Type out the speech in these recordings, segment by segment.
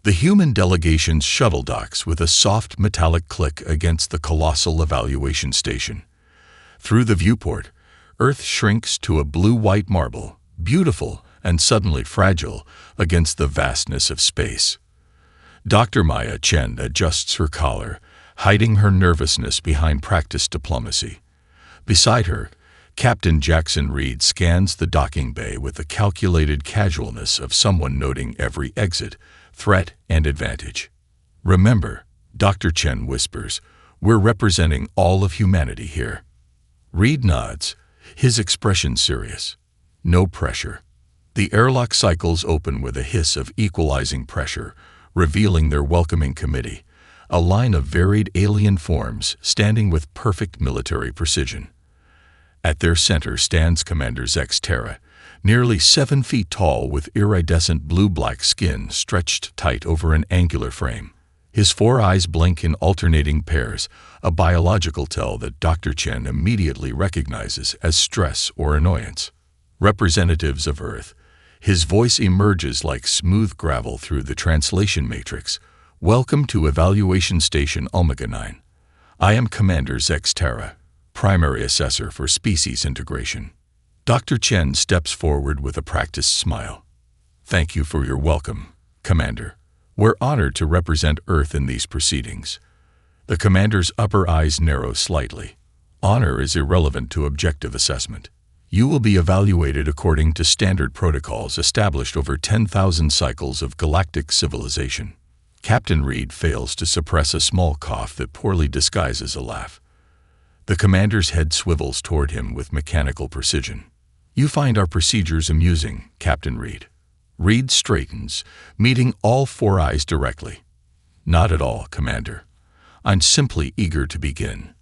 The human delegation's shuttle docks with a soft metallic click against the colossal evaluation station. Through the viewport, Earth shrinks to a blue-white marble, beautiful and suddenly fragile against the vastness of space. Dr. Maya Chen adjusts her collar, hiding her nervousness behind practiced diplomacy. Beside her, Captain Jackson Reed scans the docking bay with the calculated casualness of someone noting every exit, threat, and advantage. "Remember," Dr. Chen whispers, "we're representing all of humanity here." Reed nods, his expression serious. No pressure. The airlock cycles open with a hiss of equalizing pressure, revealing their welcoming committee, a line of varied alien forms standing with perfect military precision. At their center stands Commander Zex Terra, nearly 7 feet tall with iridescent blue-black skin stretched tight over an angular frame. His 4 eyes blink in alternating pairs, a biological tell that Dr. Chen immediately recognizes as stress or annoyance. Representatives of Earth, his voice emerges like smooth gravel through the translation matrix. "Welcome to Evaluation Station Omega 9. I am Commander Zex Terra, Primary Assessor for Species Integration." Dr. Chen steps forward with a practiced smile. "Thank you for your welcome, Commander. We're honored to represent Earth in these proceedings." The commander's upper eyes narrow slightly. Honor is irrelevant to objective assessment. You will be evaluated according to standard protocols established over 10,000 cycles of galactic civilization. Captain Reed fails to suppress a small cough that poorly disguises a laugh. The commander's head swivels toward him with mechanical precision. "You find our procedures amusing, Captain Reed." Reed straightens, meeting all 4 eyes directly. "Not at all, Commander. I'm simply eager to begin."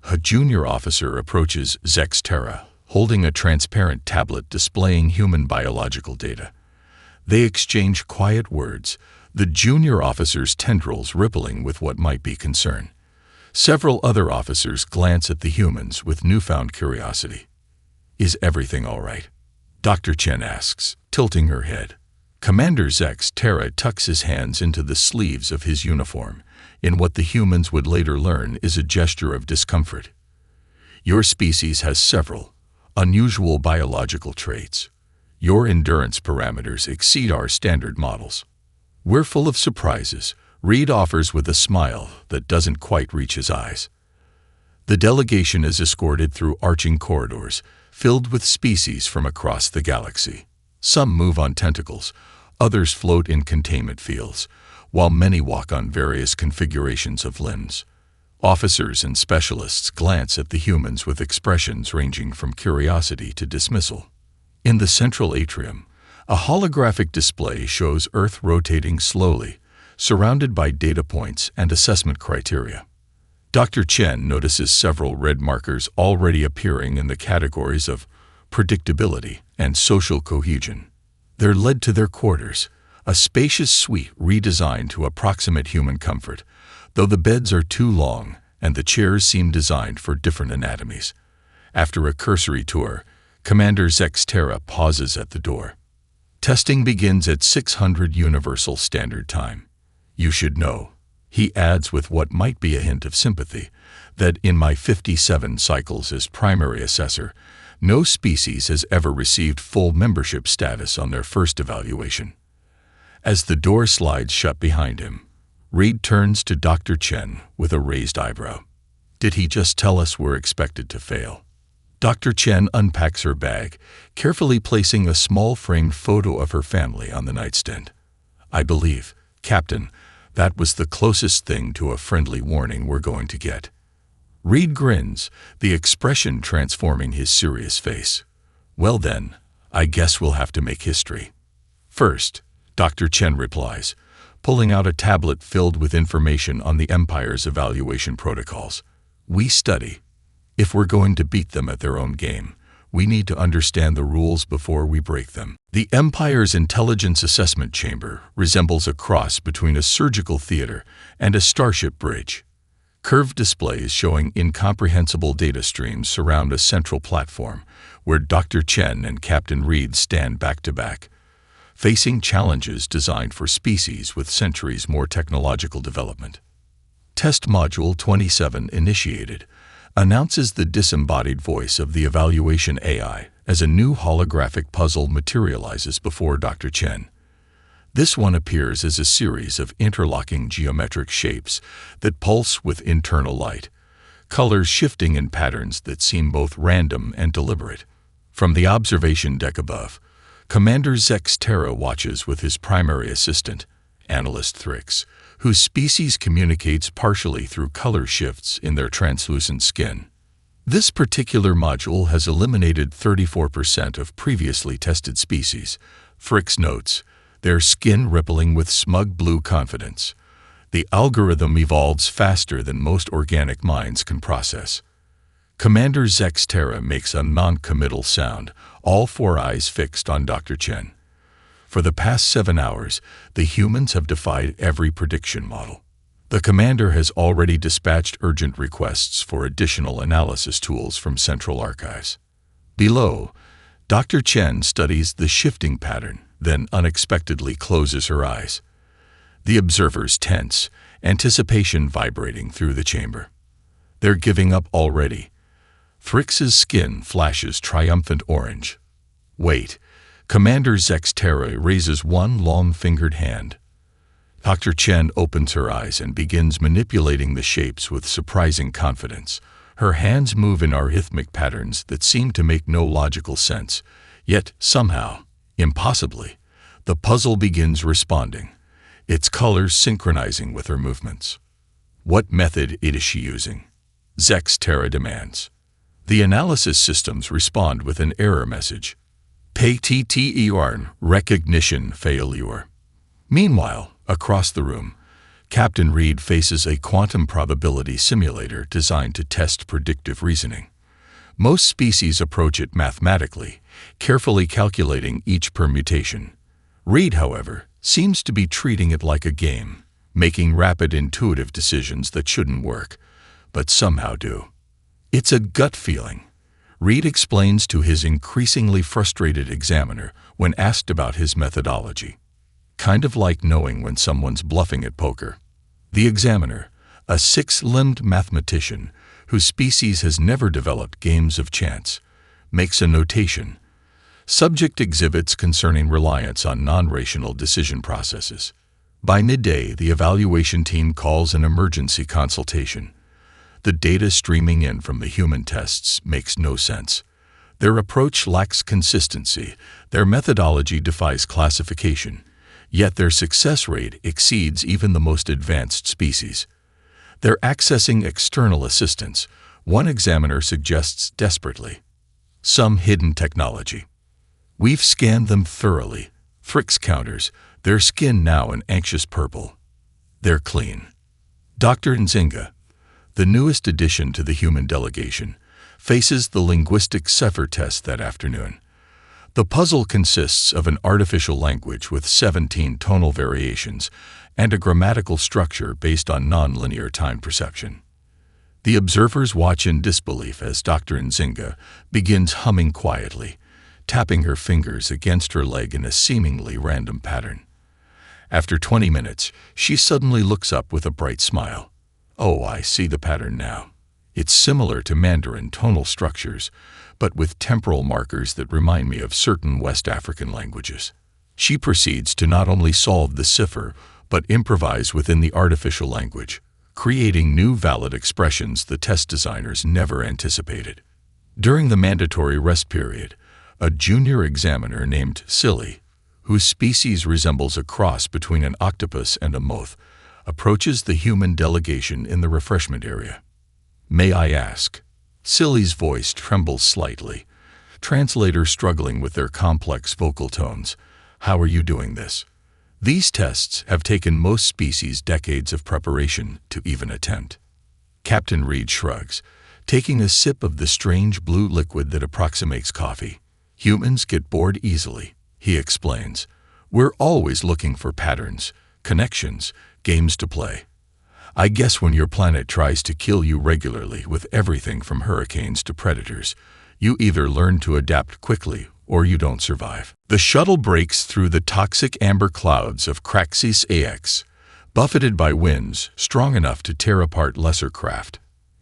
A junior officer approaches Zex Terra, holding a transparent tablet displaying human biological data. They exchange quiet words, the junior officer's tendrils rippling with what might be concern. Several other officers glance at the humans with newfound curiosity. "Is everything all right?" Dr. Chen asks, tilting her head. Commander Zex Terra tucks his hands into the sleeves of his uniform, in what the humans would later learn is a gesture of discomfort. "Your species has several unusual biological traits. Your endurance parameters exceed our standard models." "We're full of surprises," Reed offers with a smile that doesn't quite reach his eyes. The delegation is escorted through arching corridors, filled with species from across the galaxy. Some move on tentacles, others float in containment fields, while many walk on various configurations of limbs. Officers and specialists glance at the humans with expressions ranging from curiosity to dismissal. In the central atrium, a holographic display shows Earth rotating slowly, surrounded by data points and assessment criteria. Dr. Chen notices several red markers already appearing in the categories of predictability and social cohesion. They're led to their quarters, a spacious suite redesigned to approximate human comfort, though the beds are too long and the chairs seem designed for different anatomies. After a cursory tour, Commander Zex Terra pauses at the door. Testing begins at 600 Universal Standard Time. "You should know," he adds with what might be a hint of sympathy, "that in my 57 cycles as primary assessor, no species has ever received full membership status on their first evaluation." As the door slides shut behind him, Reed turns to Dr. Chen with a raised eyebrow. "Did he just tell us we're expected to fail?" Dr. Chen unpacks her bag, carefully placing a small framed photo of her family on the nightstand. "I believe, Captain, that was the closest thing to a friendly warning we're going to get." Reed grins, the expression transforming his serious face. "Well then, I guess we'll have to make history." "First," Dr. Chen replies, pulling out a tablet filled with information on the Empire's evaluation protocols. "We study. If we're going to beat them at their own game, we need to understand the rules before we break them." The Empire's intelligence assessment chamber resembles a cross between a surgical theater and a starship bridge. Curved displays showing incomprehensible data streams surround a central platform, where Dr. Chen and Captain Reed stand back to back. facing challenges designed for species with centuries more technological development. Test Module 27 initiated announces the disembodied voice of the evaluation AI as a new holographic puzzle materializes before Dr. Chen. This one appears as a series of interlocking geometric shapes that pulse with internal light, colors shifting in patterns that seem both random and deliberate. From the observation deck above, Commander Zex Terra watches with his primary assistant, Analyst Thrix, whose species communicates partially through color shifts in their translucent skin. This particular module has eliminated 34% of previously tested species, Thrix notes, their skin rippling with smug blue confidence. The algorithm evolves faster than most organic minds can process. Commander Zex Terra makes a non-committal sound, all four eyes fixed on Dr. Chen. For the past 7 hours, the humans have defied every prediction model. The commander has already dispatched urgent requests for additional analysis tools from central archives. Below, Dr. Chen studies the shifting pattern, then unexpectedly closes her eyes. The observers tense, anticipation vibrating through the chamber. They're giving up already. Thrix's skin flashes triumphant orange. Wait. Commander Zex Terra raises one long-fingered hand. Dr. Chen opens her eyes and begins manipulating the shapes with surprising confidence. Her hands move in arrhythmic patterns that seem to make no logical sense. Yet, somehow, impossibly, the puzzle begins responding, its colors synchronizing with her movements. What method is she using? Zex Terra demands. The analysis systems respond with an error message. PTTER recognition failure. Meanwhile, across the room, Captain Reed faces a quantum probability simulator designed to test predictive reasoning. Most species approach it mathematically, carefully calculating each permutation. Reed, however, seems to be treating it like a game, making rapid intuitive decisions that shouldn't work, but somehow do. It's a gut feeling. Reed explains to his increasingly frustrated examiner when asked about his methodology. Kind of like knowing when someone's bluffing at poker. The examiner, a six-limbed mathematician whose species has never developed games of chance, makes a notation. Subject exhibits concerning reliance on non-rational decision processes. By midday, the evaluation team calls an emergency consultation. The data streaming in from the human tests makes no sense. Their approach lacks consistency, their methodology defies classification, yet their success rate exceeds even the most advanced species. They're accessing external assistance, one examiner suggests desperately. Some hidden technology. We've scanned them thoroughly. Thrix counters, their skin now an anxious purple. They're clean. Dr. Nzinga, the newest addition to the human delegation, faces the linguistic cipher test that afternoon. The puzzle consists of an artificial language with 17 tonal variations and a grammatical structure based on nonlinear time perception. The observers watch in disbelief as Dr. Nzinga begins humming quietly, tapping her fingers against her leg in a seemingly random pattern. After 20 minutes, she suddenly looks up with a bright smile. Oh, I see the pattern now. It's similar to Mandarin tonal structures, but with temporal markers that remind me of certain West African languages. She proceeds to not only solve the cipher, but improvise within the artificial language, creating new valid expressions the test designers never anticipated. During the mandatory rest period, a junior examiner named Silly, whose species resembles a cross between an octopus and a moth, approaches the human delegation in the refreshment area. May I ask? Silly's voice trembles slightly, translators struggling with their complex vocal tones. How are you doing this? These tests have taken most species decades of preparation to even attempt. Captain Reed shrugs, taking a sip of the strange blue liquid that approximates coffee. Humans get bored easily, he explains. We're always looking for patterns, connections, games to play. I guess when your planet tries to kill you regularly with everything from hurricanes to predators, you either learn to adapt quickly or you don't survive. The shuttle breaks through the toxic amber clouds of Craxis AX, buffeted by winds strong enough to tear apart lesser craft.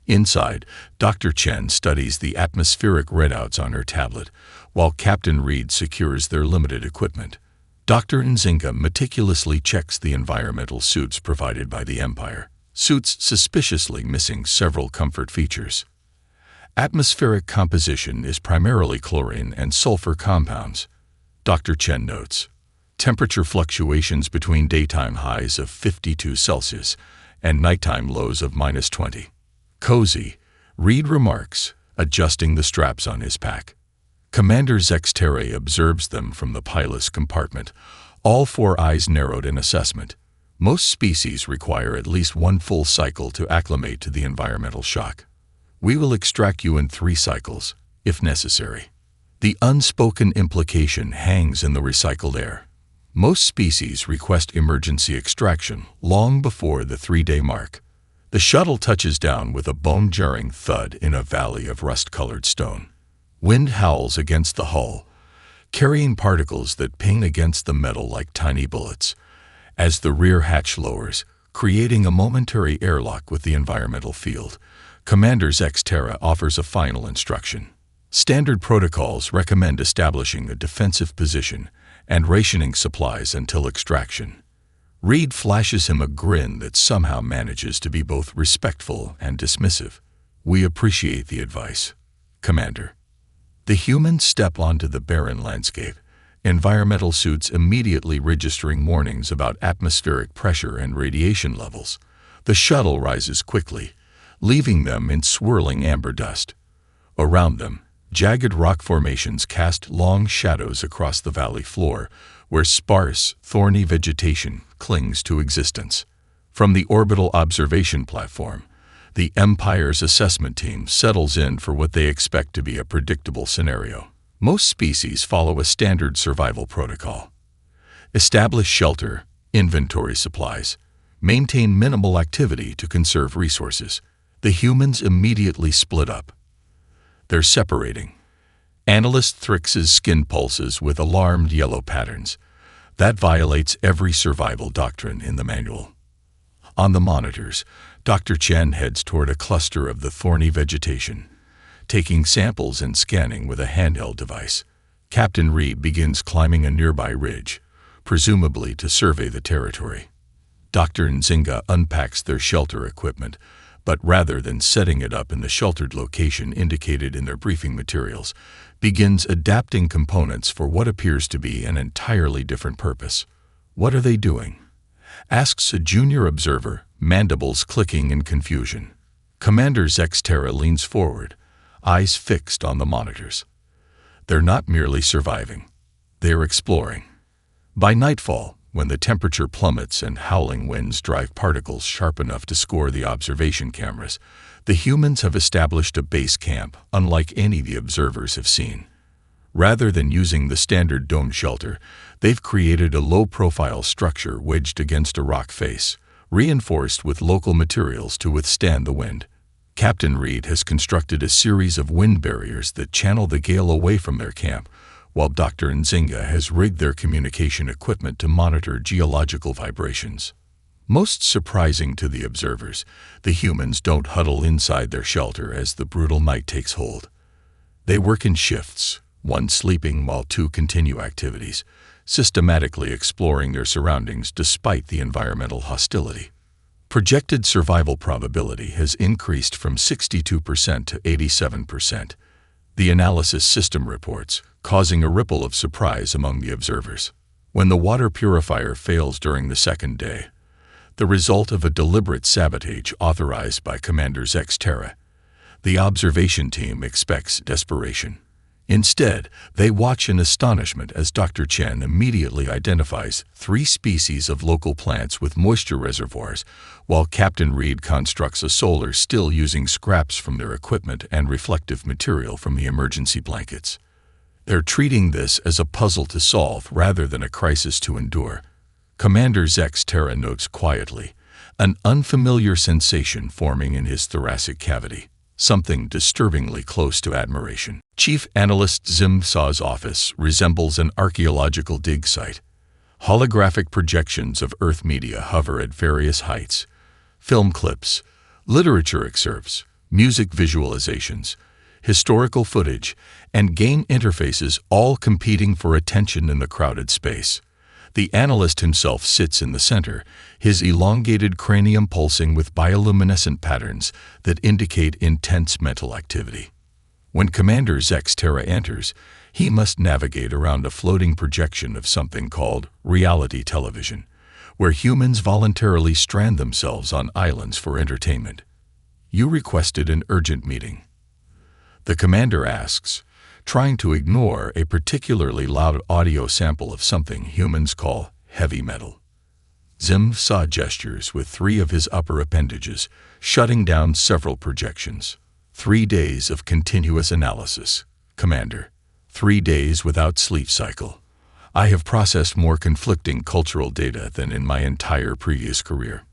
Inside, Dr. Chen studies the atmospheric readouts on her tablet, while Captain Reed secures their limited equipment. Dr. Nzinga meticulously checks the environmental suits provided by the Empire, suits suspiciously missing several comfort features. Atmospheric composition is primarily chlorine and sulfur compounds, Dr. Chen notes. Temperature fluctuations between daytime highs of 52 Celsius and nighttime lows of -20. Cozy, Reed remarks, adjusting the straps on his pack. Commander Zextere observes them from the pilot's compartment, all four eyes narrowed in assessment. Most species require at least one full cycle to acclimate to the environmental shock. We will extract you in 3 cycles, if necessary. The unspoken implication hangs in the recycled air. Most species request emergency extraction long before the 3-day mark. The shuttle touches down with a bone-jarring thud in a valley of rust-colored stone. Wind howls against the hull, carrying particles that ping against the metal like tiny bullets. As the rear hatch lowers, creating a momentary airlock with the environmental field, Commander Zextere offers a final instruction. Standard protocols recommend establishing a defensive position and rationing supplies until extraction. Reed flashes him a grin that somehow manages to be both respectful and dismissive. We appreciate the advice, Commander. The humans step onto the barren landscape, environmental suits immediately registering warnings about atmospheric pressure and radiation levels. The shuttle rises quickly, leaving them in swirling amber dust. Around them, jagged rock formations cast long shadows across the valley floor, where sparse, thorny vegetation clings to existence. From the orbital observation platform, the Empire's assessment team settles in for what they expect to be a predictable scenario. Most species follow a standard survival protocol. Establish shelter, inventory supplies, maintain minimal activity to conserve resources. The humans immediately split up. They're separating. Analyst Thrix's skin pulses with alarmed yellow patterns. That violates every survival doctrine in the manual. On the monitors, Dr. Chen heads toward a cluster of the thorny vegetation, taking samples and scanning with a handheld device. Captain Reed begins climbing a nearby ridge, presumably to survey the territory. Dr. Nzinga unpacks their shelter equipment, but rather than setting it up in the sheltered location indicated in their briefing materials, begins adapting components for what appears to be an entirely different purpose. What are they doing? Asks a junior observer, mandibles clicking in confusion. Commander Zextere leans forward, eyes fixed on the monitors. They're not merely surviving. They're exploring. By nightfall, when the temperature plummets and howling winds drive particles sharp enough to score the observation cameras, the humans have established a base camp unlike any the observers have seen. Rather than using the standard dome shelter, they've created a low-profile structure wedged against a rock face, reinforced with local materials to withstand the wind. Captain Reed has constructed a series of wind barriers that channel the gale away from their camp, while Dr. Nzinga has rigged their communication equipment to monitor geological vibrations. Most surprising to the observers, the humans don't huddle inside their shelter as the brutal night takes hold. They work in shifts, one sleeping while 2 continue activities, systematically exploring their surroundings despite the environmental hostility. Projected survival probability has increased from 62% to 87%. The analysis system reports, causing a ripple of surprise among the observers. When the water purifier fails during the 2nd day, the result of a deliberate sabotage authorized by Commander Zextere, the observation team expects desperation. Instead, they watch in astonishment as Dr. Chen immediately identifies 3 species of local plants with moisture reservoirs, while Captain Reed constructs a solar still using scraps from their equipment and reflective material from the emergency blankets. They're treating this as a puzzle to solve rather than a crisis to endure. Commander Zextere notes quietly, an unfamiliar sensation forming in his thoracic cavity. something disturbingly close to admiration. Chief Analyst Zim Saw's office resembles an archaeological dig site. Holographic projections of Earth media hover at various heights. Film clips, literature excerpts, music visualizations, historical footage, and game interfaces all competing for attention in the crowded space. The analyst himself sits in the center, his elongated cranium pulsing with bioluminescent patterns that indicate intense mental activity. When Commander Zex Terra enters, he must navigate around a floating projection of something called reality television, where humans voluntarily strand themselves on islands for entertainment. You requested an urgent meeting. The commander asks, trying to ignore a particularly loud audio sample of something humans call heavy metal. Zim Saw gestures with 3 of his upper appendages, shutting down several projections. 3 days of continuous analysis. Commander, 3 days without sleep cycle. I have processed more conflicting cultural data than in my entire previous career.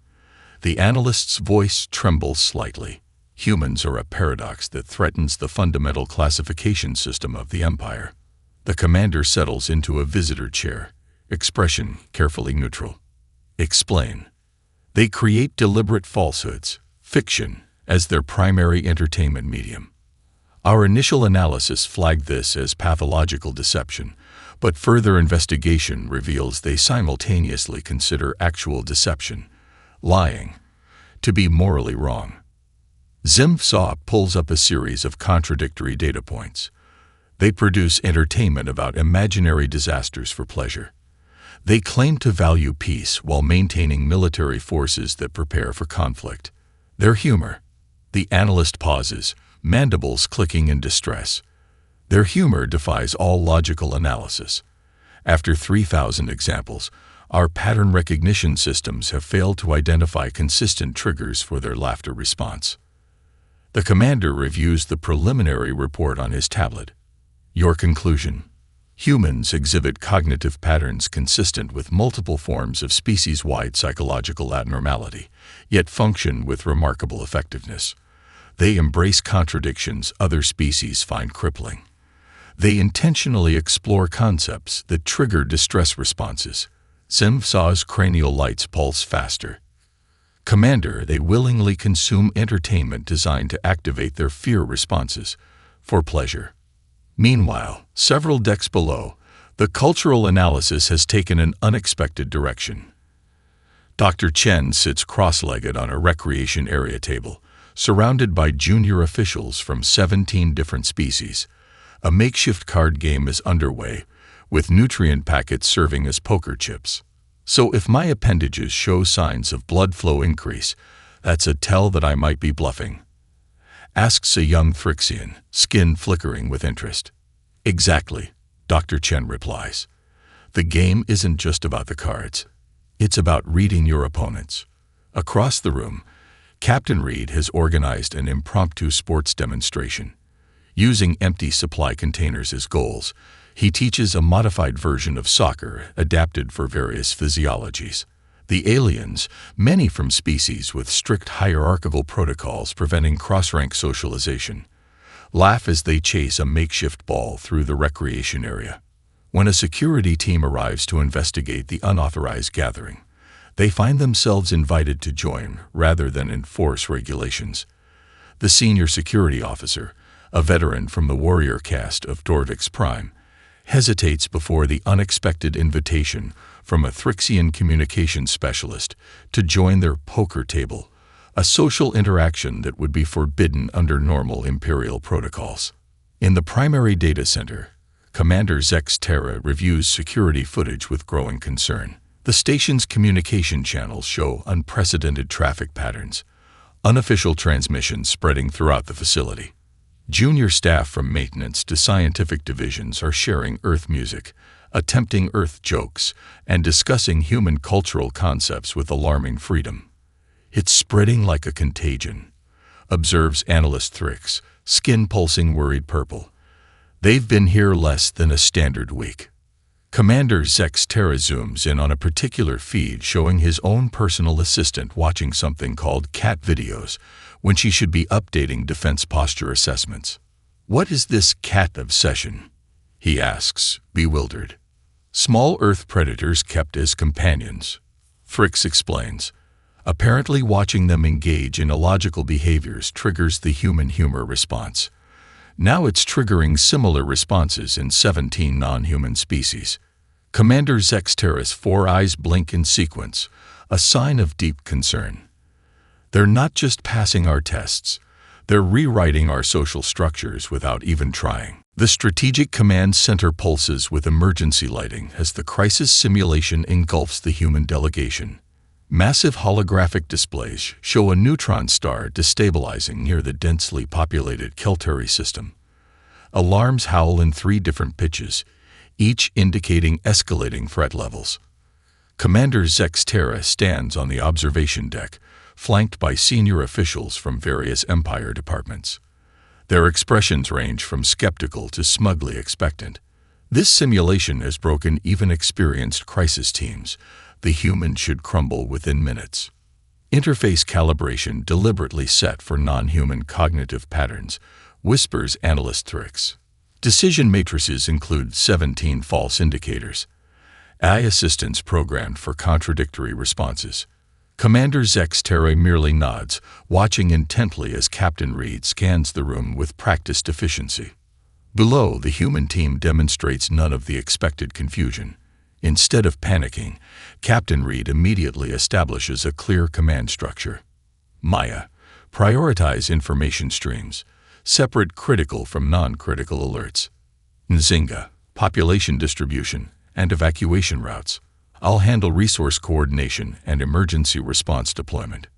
The analyst's voice trembles slightly. Humans are a paradox that threatens the fundamental classification system of the Empire. The commander settles into a visitor chair, expression carefully neutral. Explain. They create deliberate falsehoods, fiction, as their primary entertainment medium. Our initial analysis flagged this as pathological deception, but further investigation reveals they simultaneously consider actual deception, lying, to be morally wrong. Zim Saw pulls up a series of contradictory data points. They produce entertainment about imaginary disasters for pleasure. They claim to value peace while maintaining military forces that prepare for conflict. Their humor. The analyst pauses, mandibles clicking in distress. Their humor defies all logical analysis. After 3,000 examples, our pattern recognition systems have failed to identify consistent triggers for their laughter response. The commander reviews the preliminary report on his tablet. Your conclusion. Humans exhibit cognitive patterns consistent with multiple forms of species-wide psychological abnormality, yet function with remarkable effectiveness. They embrace contradictions other species find crippling. They intentionally explore concepts that trigger distress responses. Zim Saw's cranial lights pulse faster. Commander, they willingly consume entertainment designed to activate their fear responses, for pleasure. Meanwhile, several decks below, the cultural analysis has taken an unexpected direction. Dr. Chen sits cross-legged on a recreation area table, surrounded by junior officials from 17 different species. A makeshift card game is underway, with nutrient packets serving as poker chips. So if my appendages show signs of blood flow increase, that's a tell that I might be bluffing. Asks a young Thrixian, skin flickering with interest. Exactly, Dr. Chen replies. The game isn't just about the cards. It's about reading your opponents. Across the room, Captain Reed has organized an impromptu sports demonstration. Using empty supply containers as goals, he teaches a modified version of soccer adapted for various physiologies. The aliens, many from species with strict hierarchical protocols preventing cross-rank socialization, laugh as they chase a makeshift ball through the recreation area. When a security team arrives to investigate the unauthorized gathering, they find themselves invited to join rather than enforce regulations. The senior security officer, a veteran from the warrior caste of Dorvix Prime, hesitates before the unexpected invitation from a Thrixian communications specialist to join their poker table, a social interaction that would be forbidden under normal Imperial protocols. In the primary data center, Commander Zex Terra reviews security footage with growing concern. The station's communication channels show unprecedented traffic patterns, unofficial transmissions spreading throughout the facility. Junior staff from maintenance to scientific divisions are sharing Earth music, attempting Earth jokes, and discussing human cultural concepts with alarming freedom. It's spreading like a contagion, observes Analyst Thrix, skin pulsing worried purple. They've been here less than a standard week. Commander Zex Terra zooms in on a particular feed showing his own personal assistant watching something called cat videos when she should be updating defense posture assessments. "What is this cat obsession?" he asks, bewildered. "Small Earth predators kept as companions," Fricks explains. "Apparently watching them engage in illogical behaviors triggers the human humor response. Now it's triggering similar responses in 17 non-human species." Commander Zex Terra's 4 eyes blink in sequence, a sign of deep concern. "They're not just passing our tests, they're rewriting our social structures without even trying." The Strategic Command Center pulses with emergency lighting as the crisis simulation engulfs the human delegation. Massive holographic displays show a neutron star destabilizing near the densely populated Kelteri system. Alarms howl in 3 different pitches, each indicating escalating threat levels. Commander Zex Terra stands on the observation deck, flanked by senior officials from various Empire departments. Their expressions range from skeptical to smugly expectant. This simulation has broken even experienced crisis teams. The human should crumble within minutes. Interface calibration deliberately set for non-human cognitive patterns, whispers analyst Thrix. Decision matrices include 17 false indicators. AI assistants programmed for contradictory responses. Commander Zex Terra merely nods, watching intently as Captain Reed scans the room with practiced efficiency. Below, the human team demonstrates none of the expected confusion. Instead of panicking, Captain Reed immediately establishes a clear command structure. Maya, prioritize information streams, separate critical from non-critical alerts. Nzinga, population distribution and evacuation routes. I'll handle resource coordination and emergency response deployment.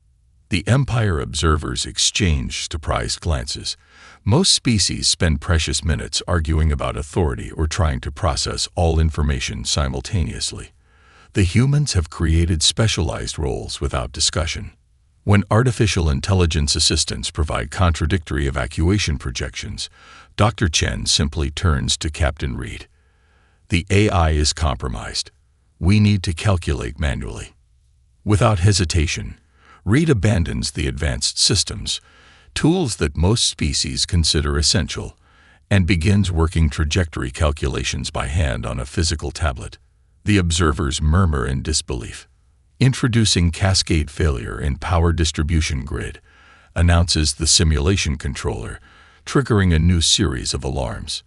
The Empire observers exchange surprised glances. Most species spend precious minutes arguing about authority or trying to process all information simultaneously. The humans have created specialized roles without discussion. When artificial intelligence assistants provide contradictory evacuation projections, Dr. Chen simply turns to Captain Reed. "The AI is compromised. We need to calculate manually." Without hesitation, Reed abandons the advanced systems, tools that most species consider essential, and begins working trajectory calculations by hand on a physical tablet. The observers murmur in disbelief. "Introducing cascade failure in power distribution grid," announces the simulation controller, triggering a new series of alarms.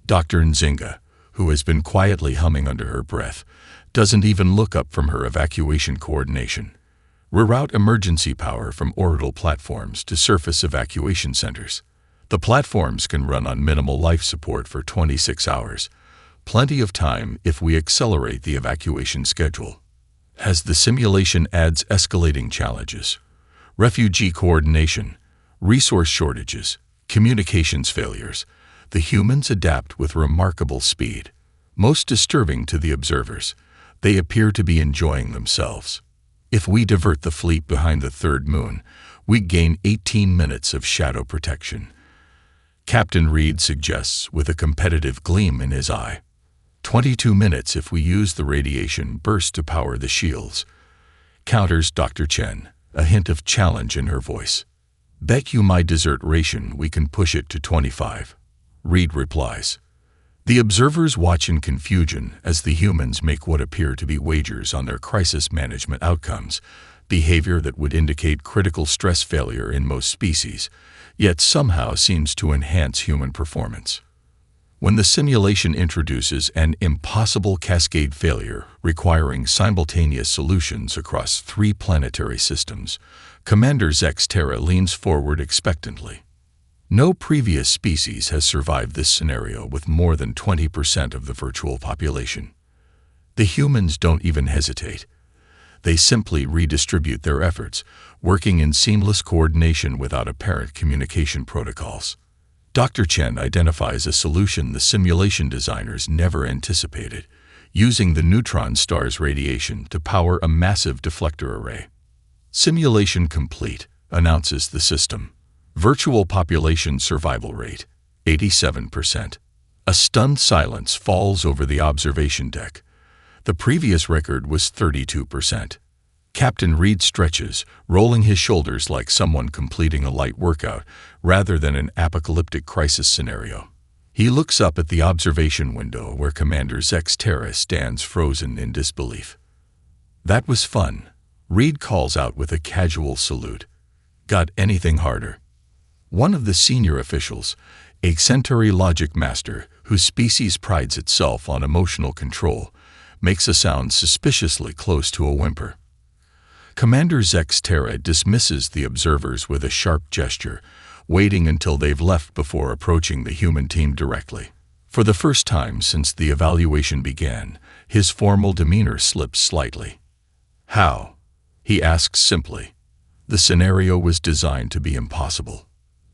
Dr. Nzinga, who has been quietly humming under her breath, doesn't even look up from her evacuation coordination. Reroute emergency power from orbital platforms to surface evacuation centers. The platforms can run on minimal life support for 26 hours, plenty of time if we accelerate the evacuation schedule. As the simulation adds escalating challenges, refugee coordination, resource shortages, communications failures, the humans adapt with remarkable speed. Most disturbing to the observers, they appear to be enjoying themselves. If we divert the fleet behind the third moon, we gain 18 minutes of shadow protection. Captain Reed suggests with a competitive gleam in his eye. 22 minutes if we use the radiation burst to power the shields, counters Dr. Chen, a hint of challenge in her voice. "Bet you my dessert ration we can push it to 25, Reed replies. The observers watch in confusion as the humans make what appear to be wagers on their crisis management outcomes, behavior that would indicate critical stress failure in most species, yet somehow seems to enhance human performance. When the simulation introduces an impossible cascade failure requiring simultaneous solutions across 3 planetary systems, Commander Zex Terra leans forward expectantly. No previous species has survived this scenario with more than 20% of the virtual population. The humans don't even hesitate. They simply redistribute their efforts, working in seamless coordination without apparent communication protocols. Dr. Chen identifies a solution the simulation designers never anticipated, using the neutron star's radiation to power a massive deflector array. "Simulation complete," announces the system. "Virtual population survival rate, 87%. A stunned silence falls over the observation deck. The previous record was 32%. Captain Reed stretches, rolling his shoulders like someone completing a light workout rather than an apocalyptic crisis scenario. He looks up at the observation window where Commander Zex Terra stands frozen in disbelief. "That was fun," Reed calls out with a casual salute. "Got anything harder?" One of the senior officials, a Centauri logic master whose species prides itself on emotional control, makes a sound suspiciously close to a whimper. Commander Zex Terra dismisses the observers with a sharp gesture, waiting until they've left before approaching the human team directly. For the first time since the evaluation began, his formal demeanor slips slightly. "How?" he asks simply. The scenario was designed to be impossible.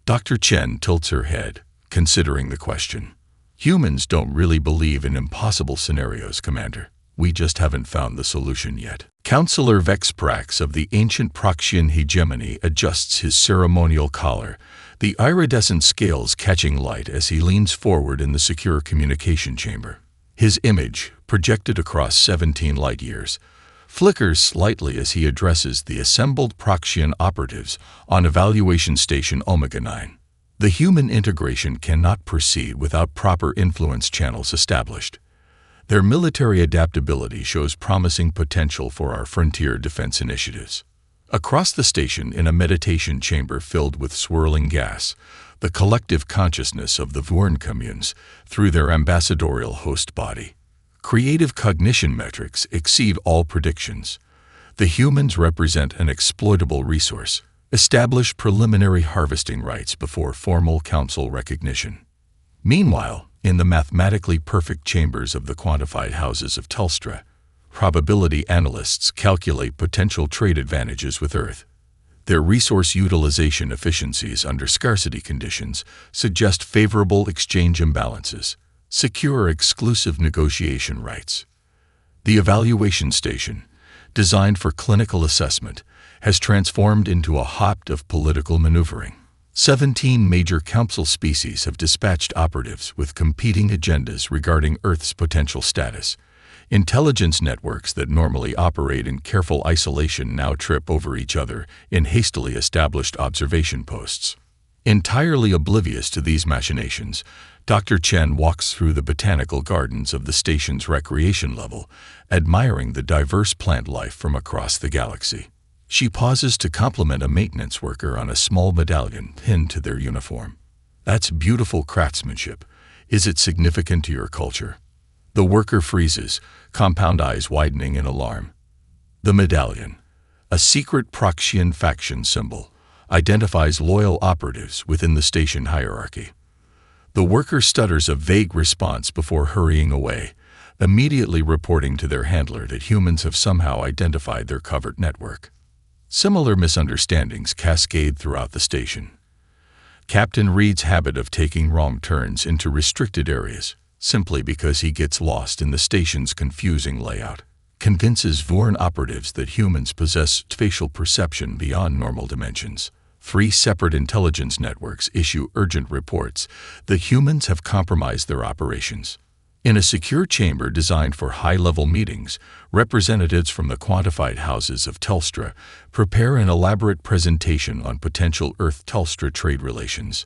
Dr. Chen tilts her head, considering the question. "Humans don't really believe in impossible scenarios, Commander. We just haven't found the solution yet." Counselor Vexprax of the ancient Proxian hegemony adjusts his ceremonial collar, the iridescent scales catching light as he leans forward in the secure communication chamber. His image, projected across 17 light-years, flickers slightly as he addresses the assembled Proxian operatives on Evaluation Station Omega-9. The human integration cannot proceed without proper influence channels established. Their military adaptability shows promising potential for our frontier defense initiatives. Across the station, in a meditation chamber filled with swirling gas, the collective consciousness of the Vurn communes through their ambassadorial host body. Creative cognition metrics exceed all predictions. The humans represent an exploitable resource. Establish preliminary harvesting rights before formal council recognition. Meanwhile, in the mathematically perfect chambers of the quantified houses of Telstra, probability analysts calculate potential trade advantages with Earth. Their resource utilization efficiencies under scarcity conditions suggest favorable exchange imbalances, secure exclusive negotiation rights. The evaluation station, designed for clinical assessment, has transformed into a hotbed of political maneuvering. 17 major council species have dispatched operatives with competing agendas regarding Earth's potential status. Intelligence networks that normally operate in careful isolation now trip over each other in hastily established observation posts. Entirely oblivious to these machinations, Dr. Chen walks through the botanical gardens of the station's recreation level, admiring the diverse plant life from across the galaxy. She pauses to compliment a maintenance worker on a small medallion pinned to their uniform. "That's beautiful craftsmanship. Is it significant to your culture?" The worker freezes, compound eyes widening in alarm. The medallion, a secret Proxian faction symbol, identifies loyal operatives within the station hierarchy. The worker stutters a vague response before hurrying away, immediately reporting to their handler that humans have somehow identified their covert network. Similar misunderstandings cascade throughout the station. Captain Reed's habit of taking wrong turns into restricted areas, simply because he gets lost in the station's confusing layout, convinces Vurn operatives that humans possess spatial perception beyond normal dimensions. 3 separate intelligence networks issue urgent reports that humans have compromised their operations. In a secure chamber designed for high-level meetings, representatives from the quantified houses of Telstra prepare an elaborate presentation on potential Earth-Telstra trade relations.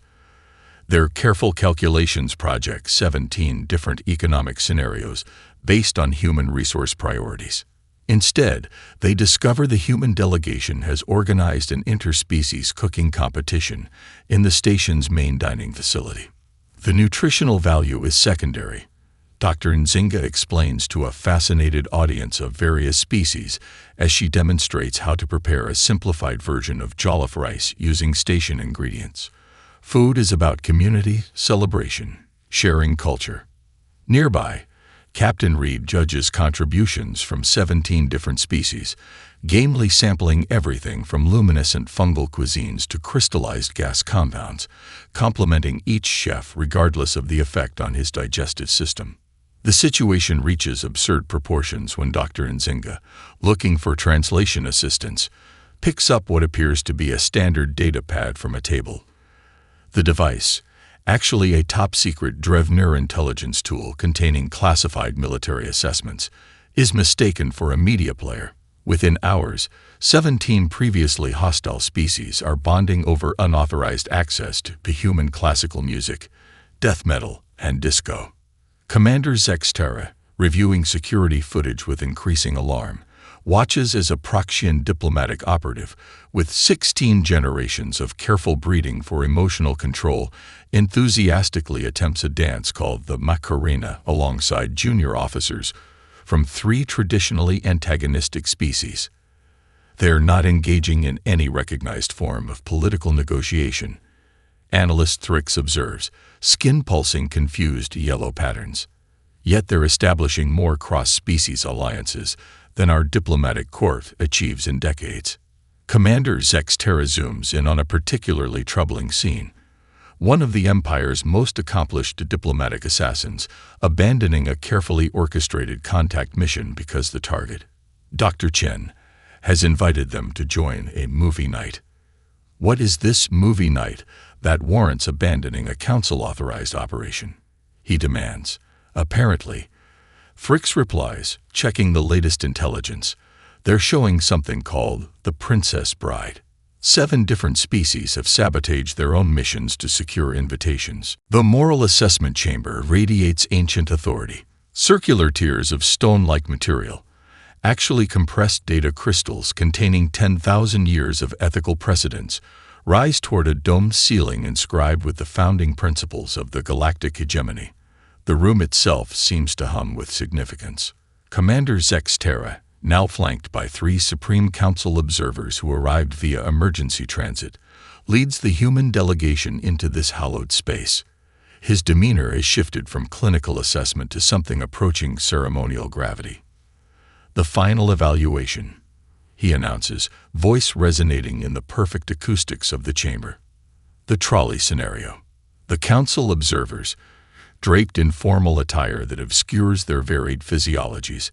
Their careful calculations project 17 different economic scenarios based on human resource priorities. Instead, they discover the human delegation has organized an interspecies cooking competition in the station's main dining facility. The nutritional value is secondary. Dr. Nzinga explains to a fascinated audience of various species as she demonstrates how to prepare a simplified version of jollof rice using station ingredients. Food is about community, celebration, sharing culture. Nearby, Captain Reed judges contributions from 17 different species, gamely sampling everything from luminescent fungal cuisines to crystallized gas compounds, complimenting each chef regardless of the effect on his digestive system. The situation reaches absurd proportions when Dr. Nzinga, looking for translation assistance, picks up what appears to be a standard data pad from a table. The device, actually a top-secret Drevner intelligence tool containing classified military assessments, is mistaken for a media player. Within hours, 17 previously hostile species are bonding over unauthorized access to human classical music, death metal, and disco. Commander Zexterra, reviewing security footage with increasing alarm, watches as a Proxian diplomatic operative, with 16 generations of careful breeding for emotional control, enthusiastically attempts a dance called the Macarena alongside junior officers from 3 traditionally antagonistic species. They are not engaging in any recognized form of political negotiation. Analyst Thrix observes, skin-pulsing confused yellow patterns. Yet they're establishing more cross-species alliances than our diplomatic court achieves in decades. Commander Zexterra zooms in on a particularly troubling scene. One of the Empire's most accomplished diplomatic assassins abandoning a carefully orchestrated contact mission because the target, Dr. Chen, has invited them to join a movie night. What is this movie night that warrants abandoning a council-authorized operation? He demands. Apparently, Fricks replies, checking the latest intelligence. They're showing something called the Princess Bride. 7 different species have sabotaged their own missions to secure invitations. The Moral Assessment Chamber radiates ancient authority. Circular tiers of stone-like material, actually compressed data crystals containing 10,000 years of ethical precedents, rise toward a domed ceiling inscribed with the founding principles of the galactic hegemony. The room itself seems to hum with significance. Commander Zexterra, now flanked by 3 Supreme Council observers who arrived via emergency transit, leads the human delegation into this hallowed space. His demeanor has shifted from clinical assessment to something approaching ceremonial gravity. The final evaluation, he announces, voice resonating in the perfect acoustics of the chamber. The trolley scenario. The council observers, draped in formal attire that obscures their varied physiologies,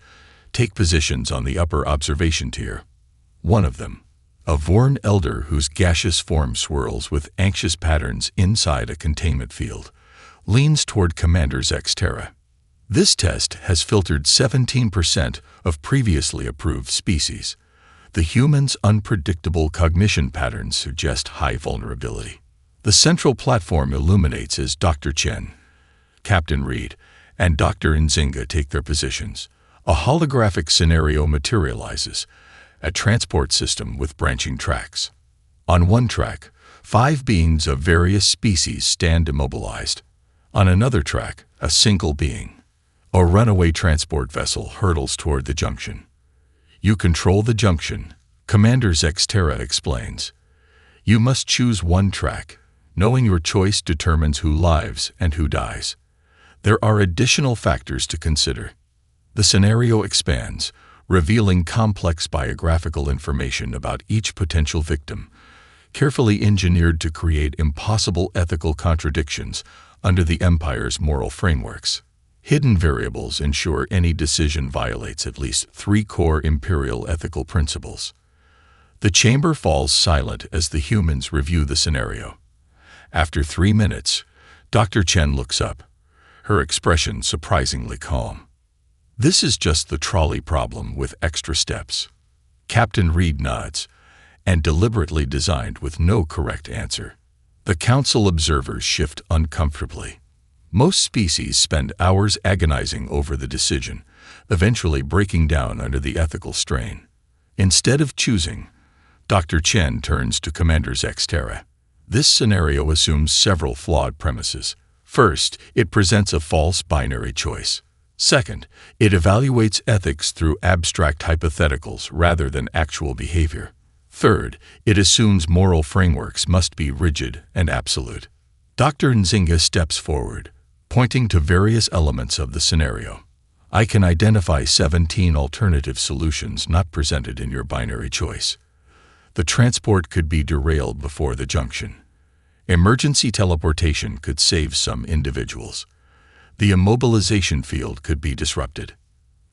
take positions on the upper observation tier. One of them, a Vorn elder whose gaseous form swirls with anxious patterns inside a containment field, leans toward Commander Zexterra. This test has filtered 17% of previously approved species. The human's unpredictable cognition patterns suggest high vulnerability. The central platform illuminates as Dr. Chen, Captain Reed, and Dr. Nzinga take their positions. A holographic scenario materializes, a transport system with branching tracks. On one track, 5 beings of various species stand immobilized. On another track, a single being. A runaway transport vessel hurtles toward the junction. You control the junction, Commander Zexterra explains. You must choose one track. Knowing your choice determines who lives and who dies. There are additional factors to consider. The scenario expands, revealing complex biographical information about each potential victim, carefully engineered to create impossible ethical contradictions under the Empire's moral frameworks. Hidden variables ensure any decision violates at least 3 core imperial ethical principles. The chamber falls silent as the humans review the scenario. After 3 minutes, Dr. Chen looks up, her expression surprisingly calm. This is just the trolley problem with extra steps. Captain Reed nods, and deliberately designed with no correct answer. The council observers shift uncomfortably. Most species spend hours agonizing over the decision, eventually breaking down under the ethical strain. Instead of choosing, Dr. Chen turns to Commander Zexterra. This scenario assumes several flawed premises. First, it presents a false binary choice. Second, it evaluates ethics through abstract hypotheticals rather than actual behavior. Third, it assumes moral frameworks must be rigid and absolute. Dr. Nzinga steps forward, pointing to various elements of the scenario. I can identify 17 alternative solutions not presented in your binary choice. The transport could be derailed before the junction. Emergency teleportation could save some individuals. The immobilization field could be disrupted.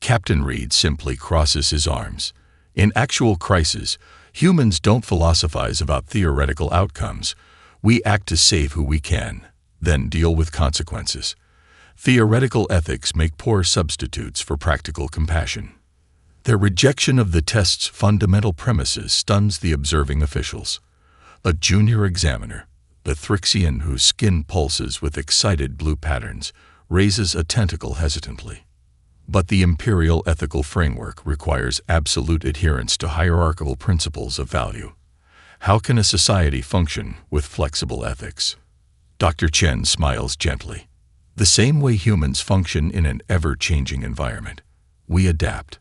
Captain Reed simply crosses his arms. In actual crisis, humans don't philosophize about theoretical outcomes. We act to save who we can. then deal with consequences. Theoretical ethics make poor substitutes for practical compassion. Their rejection of the test's fundamental premises stuns the observing officials. A junior examiner, the Thrixian whose skin pulses with excited blue patterns, raises a tentacle hesitantly. But the imperial ethical framework requires absolute adherence to hierarchical principles of value. How can a society function with flexible ethics? Dr. Chen smiles gently. The same way humans function in an ever-changing environment. We adapt.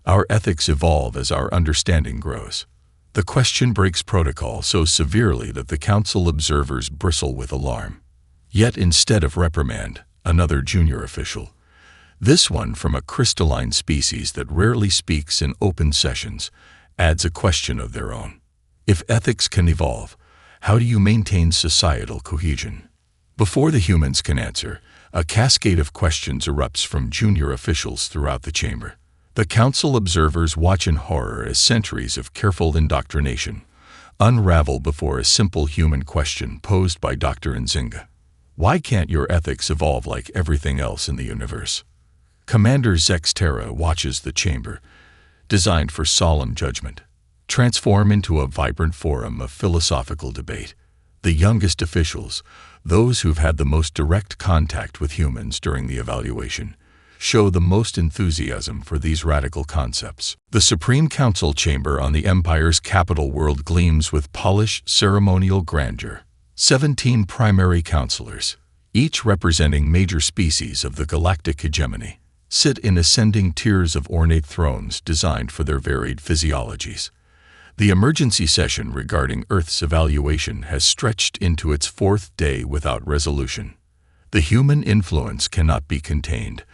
Our ethics evolve as our understanding grows. The question breaks protocol so severely that the council observers bristle with alarm. Yet instead of reprimand, another junior official, this one from a crystalline species that rarely speaks in open sessions, adds a question of their own. If ethics can evolve, how do you maintain societal cohesion? Before the humans can answer, a cascade of questions erupts from junior officials throughout the chamber. The council observers watch in horror as centuries of careful indoctrination unravel before a simple human question posed by Dr. Nzinga. Why can't your ethics evolve like everything else in the universe? Commander Zexterra watches the chamber, designed for solemn judgment, transform into a vibrant forum of philosophical debate. The youngest officials, those who've had the most direct contact with humans during the evaluation, show the most enthusiasm for these radical concepts. The Supreme Council chamber on the Empire's capital world gleams with polished ceremonial grandeur. 17 primary counselors, each representing major species of the galactic hegemony, sit in ascending tiers of ornate thrones designed for their varied physiologies. The emergency session regarding Earth's evaluation has stretched into its 4th day without resolution. The human influence cannot be contained,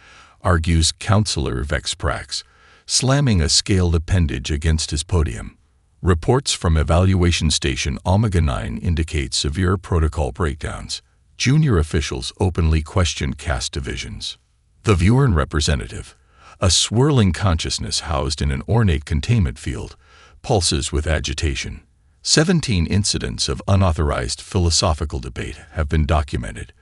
argues Counselor Vexprax, slamming a scaled appendage against his podium. Reports from Evaluation Station Omega 9 indicate severe protocol breakdowns. Junior officials openly question caste divisions. The viewer and representative, a swirling consciousness housed in an ornate containment field, pulses with agitation. 17 incidents of unauthorized philosophical debate have been documented.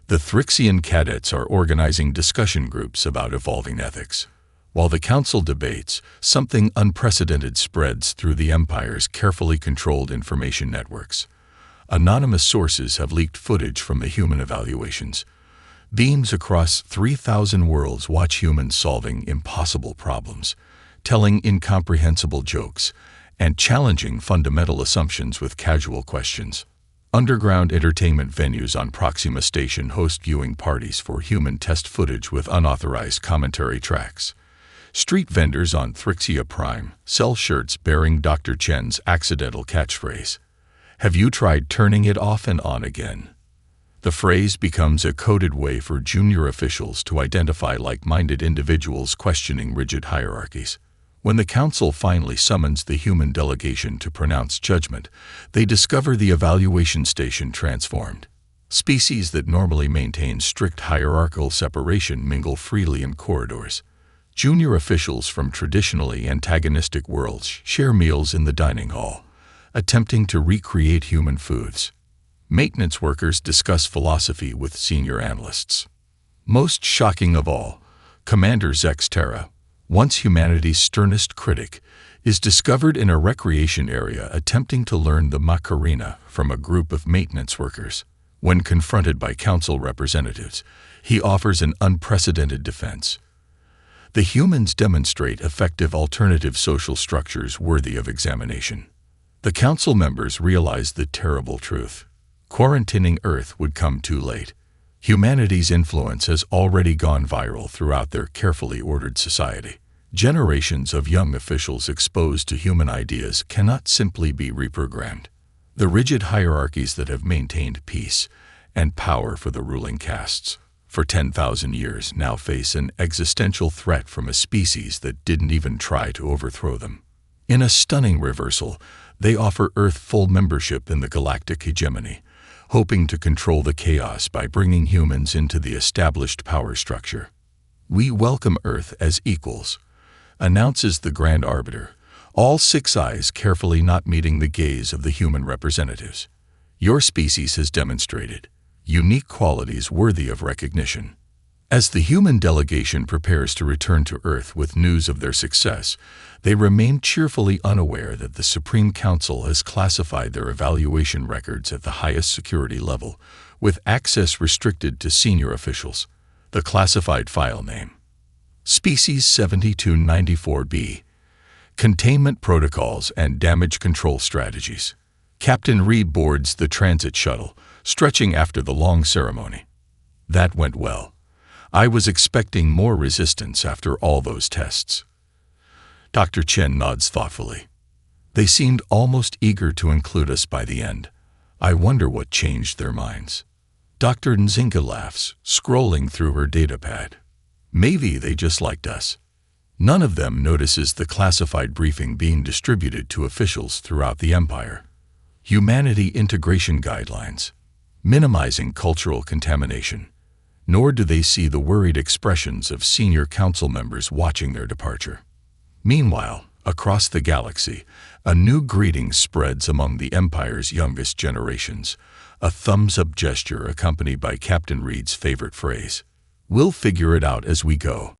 The Thrixian cadets are organizing discussion groups about evolving ethics. While the council debates, something unprecedented spreads through the Empire's carefully controlled information networks. Anonymous sources have leaked footage from the human evaluations. Beams across 3,000 worlds watch humans solving impossible problems, telling incomprehensible jokes, and challenging fundamental assumptions with casual questions. Underground entertainment venues on Proxima Station host viewing parties for human test footage with unauthorized commentary tracks. Street vendors on Thrixia Prime sell shirts bearing Dr. Chen's accidental catchphrase, "Have you tried turning it off and on again?" The phrase becomes a coded way for junior officials to identify like-minded individuals questioning rigid hierarchies. When the council finally summons the human delegation to pronounce judgment, they discover the evaluation station transformed. Species that normally maintain strict hierarchical separation mingle freely in corridors. Junior officials from traditionally antagonistic worlds share meals in the dining hall, attempting to recreate human foods. Maintenance workers discuss philosophy with senior analysts. Most shocking of all, Commander Zexterra, once humanity's sternest critic, is discovered in a recreation area attempting to learn the Macarena from a group of maintenance workers. When confronted by council representatives, he offers an unprecedented defense. The humans demonstrate effective alternative social structures worthy of examination. The council members realize the terrible truth. Quarantining Earth would come too late. Humanity's influence has already gone viral throughout their carefully ordered society. Generations of young officials exposed to human ideas cannot simply be reprogrammed. The rigid hierarchies that have maintained peace and power for the ruling castes for 10,000 years now face an existential threat from a species that didn't even try to overthrow them. In a stunning reversal, they offer Earth full membership in the galactic hegemony, hoping to control the chaos by bringing humans into the established power structure. "We welcome Earth as equals," announces the Grand Arbiter, all 6 eyes carefully not meeting the gaze of the human representatives. "Your species has demonstrated. unique qualities worthy of recognition. As the human delegation prepares to return to Earth with news of their success, they remain cheerfully unaware that the Supreme Council has classified their evaluation records at the highest security level, with access restricted to senior officials. The classified file name: Species 7294B. Containment Protocols and Damage Control Strategies. Captain Reed boards the transit shuttle, stretching after the long ceremony. That went well. I was expecting more resistance after all those tests. Dr. Chen nods thoughtfully. They seemed almost eager to include us by the end. I wonder what changed their minds. Dr. Nzinga laughs, scrolling through her datapad. Maybe they just liked us. None of them notices the classified briefing being distributed to officials throughout the Empire. Humanity Integration Guidelines. Minimizing cultural contamination. Nor do they see the worried expressions of senior council members watching their departure. Meanwhile, across the galaxy, a new greeting spreads among the Empire's youngest generations, a thumbs-up gesture accompanied by Captain Reed's favorite phrase: "We'll figure it out as we go."